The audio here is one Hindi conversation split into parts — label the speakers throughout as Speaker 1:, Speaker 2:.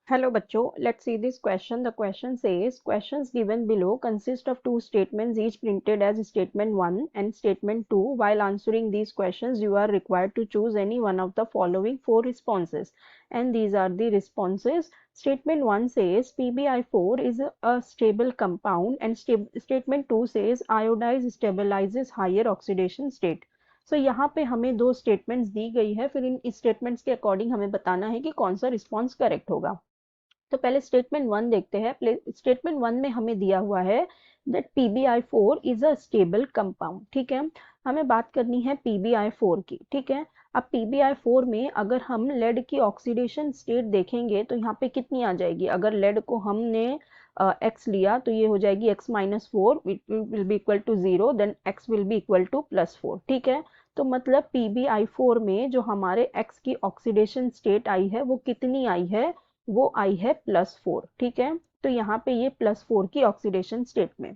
Speaker 1: Hello बच्चों, let's see this question. The question says questions given below consist of two statements each printed as statement 1 and statement 2. While answering these questions you are required to choose any one of the following four responses, and these are the responses. Statement 1 says PbI4 is a stable compound, and statement 2 says iodide stabilizes higher oxidation state. सो यहाँ पे हमें दो स्टेटमेंट्स दी गई है, फिर इन स्टेटमेंट्स के अकॉर्डिंग हमें बताना है कि कौन सा रिस्पॉन्स करेक्ट होगा। तो पहले स्टेटमेंट 1 देखते हैं। स्टेटमेंट 1 में हमें दिया हुआ है that PbI4 is a stable compound. ठीक है, हमें बात करनी है PbI4 की। ठीक है, अब PbI4 में अगर हम लेड की ऑक्सीडेशन स्टेट देखेंगे तो यहाँ पे कितनी आ जाएगी। अगर लेड को हमने x लिया तो ये हो जाएगी x-4, will be equal to 0, then x will be equal to +4। ठीक है, तो मतलब PbI4 में जो हमारे x की ऑक्सीडेशन स्टेट आई है वो कितनी आई है, वो आई है +4। ठीक है, तो यहाँ पे ये +4 की ऑक्सीडेशन स्टेट में।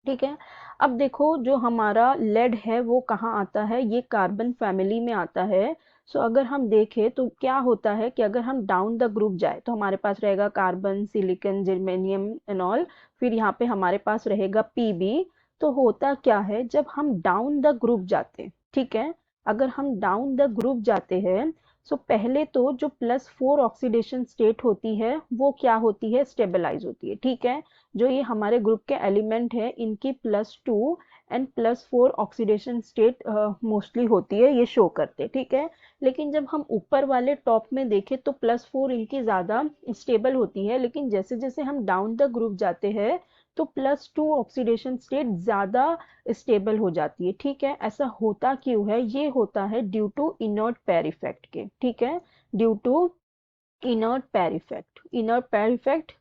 Speaker 1: ठीक है, अब देखो जो हमारा लेड है वो कहाँ आता है, ये कार्बन फैमिली में आता है। सो अगर हम देखें तो क्या होता है कि अगर हम डाउन द ग्रुप जाए तो हमारे पास रहेगा carbon, silicon, germanium and all, फिर यहाँ पे हमारे पास रहेगा Pb। तो होता क्या है जब हम डाउन द ग्रुप जाते हैं, ठीक है, अगर हम डाउन द ग्रुप जाते हैं सो पहले तो जो +4 ऑक्सीडेशन स्टेट होती है वो क्या होती है, स्टेबलाइज होती है। ठीक है, जो ये हमारे ग्रुप के एलिमेंट है इनकी +2 एंड +4 ऑक्सीडेशन स्टेट मोस्टली होती है, ये शो करते। ठीक है, लेकिन जब हम ऊपर वाले टॉप में देखें तो +4 इनकी ज़्यादा स्टेबल होती है, लेकिन जैसे जैसे हम डाउन द ग्रुप जाते हैं तो +2 ऑक्सीडेशन स्टेट ज़्यादा स्टेबल हो जाती है। ठीक है, ऐसा होता क्यों है, ये होता है due to inert pair effect के। ठीक है, due to inert pair effect, inert pair effect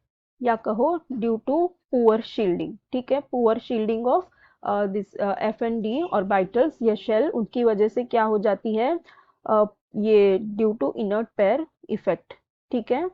Speaker 1: या कहो ड्यू टू पुअर शील्डिंग। ठीक है, poor shielding of this F&D orbitals या शेल, उनकी वजह से क्या हो जाती है, ये due to inert pair effect. ठीक है,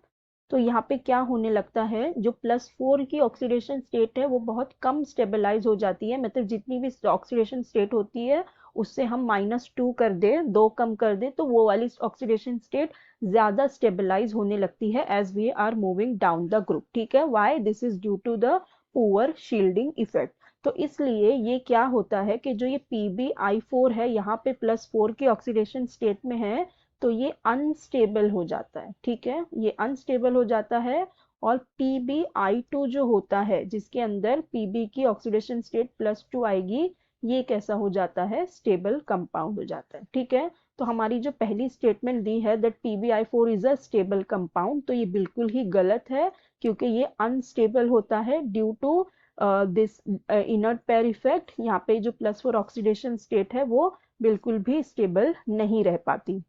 Speaker 1: तो यहाँ पे क्या होने लगता है, जो +4 की ऑक्सीडेशन स्टेट है वो बहुत कम स्टेबलाइज हो जाती है, मतलब जितनी भी ऑक्सीडेशन स्टेट होती है उससे हम -2 कर दे, 2 कम कर दे तो वो वाली ऑक्सीडेशन स्टेट ज्यादा स्टेबलाइज होने लगती है as we are moving down the group. ठीक है, why, this is due to the poor shielding effect. तो इसलिए ये क्या होता है कि जो ये PbI4 है यहाँ पे +4 की ऑक्सीडेशन स्टेट में है तो ये अनस्टेबल हो जाता है। ठीक है, ये अनस्टेबल हो जाता है, और PbI2 जो होता है जिसके अंदर Pb की ऑक्सीडेशन स्टेट +2 आएगी, ये कैसा हो जाता है, स्टेबल कंपाउंड हो जाता है। ठीक है, तो हमारी जो पहली स्टेटमेंट दी है that PbI4 is a stable compound, तो ये बिल्कुल ही गलत है क्योंकि ये अनस्टेबल होता है due to this inert pair effect. यहाँ पे जो +4 ऑक्सीडेशन स्टेट है वो बिल्कुल भी स्टेबल नहीं रह पाती।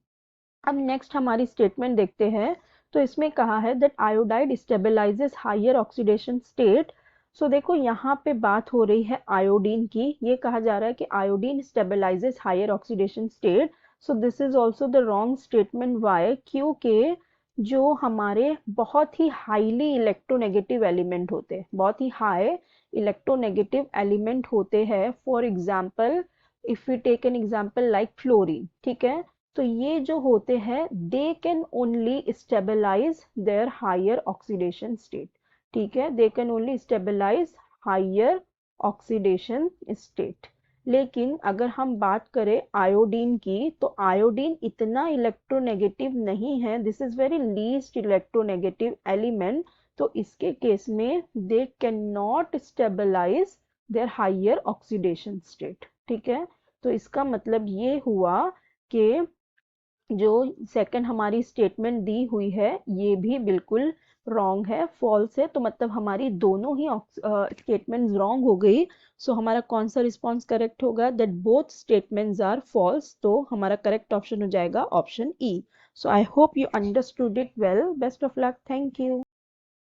Speaker 1: अब नेक्स्ट हमारी स्टेटमेंट देखते हैं। तो इसमें कहा है that iodide stabilises higher oxidation state. So देखो यहाँ पे बात हो रही है आयोडीन की, ये कहा जा रहा है कि iodine stabilises higher oxidation state. So this is also the wrong statement. Why, क्योंकि जो हमारे बहुत ही हाईली इलेक्ट्रोनेगेटिव एलिमेंट होते हैं, बहुत ही हाई इलेक्ट्रोनेगेटिव एलिमेंट होते हैं, for example if we take an example like fluorine. ठीक है, तो ये जो होते हैं they can only stabilise their higher oxidation state. ठीक है, they can only stabilise higher oxidation state. लेकिन अगर हम बात करें आयोडीन की तो आयोडीन इतना इलेक्ट्रोनेगेटिव नहीं है, this is very least electronegative element, तो इसके केस में they can not stabilise their higher oxidation state. ठीक है, तो इसका मतलब ये हुआ कि जो सेकंड हमारी स्टेटमेंट दी हुई है ये भी बिल्कुल रॉन्ग है, फॉल्स है, तो मतलब हमारी दोनों ही स्टेटमेंट्स रॉन्ग हो गई। सो हमारा कौन सा रिस्पॉन्स करेक्ट होगा, that both statements are false, तो हमारा करेक्ट ऑप्शन हो जाएगा option E. So I hope you understood it well, best of luck, thank you.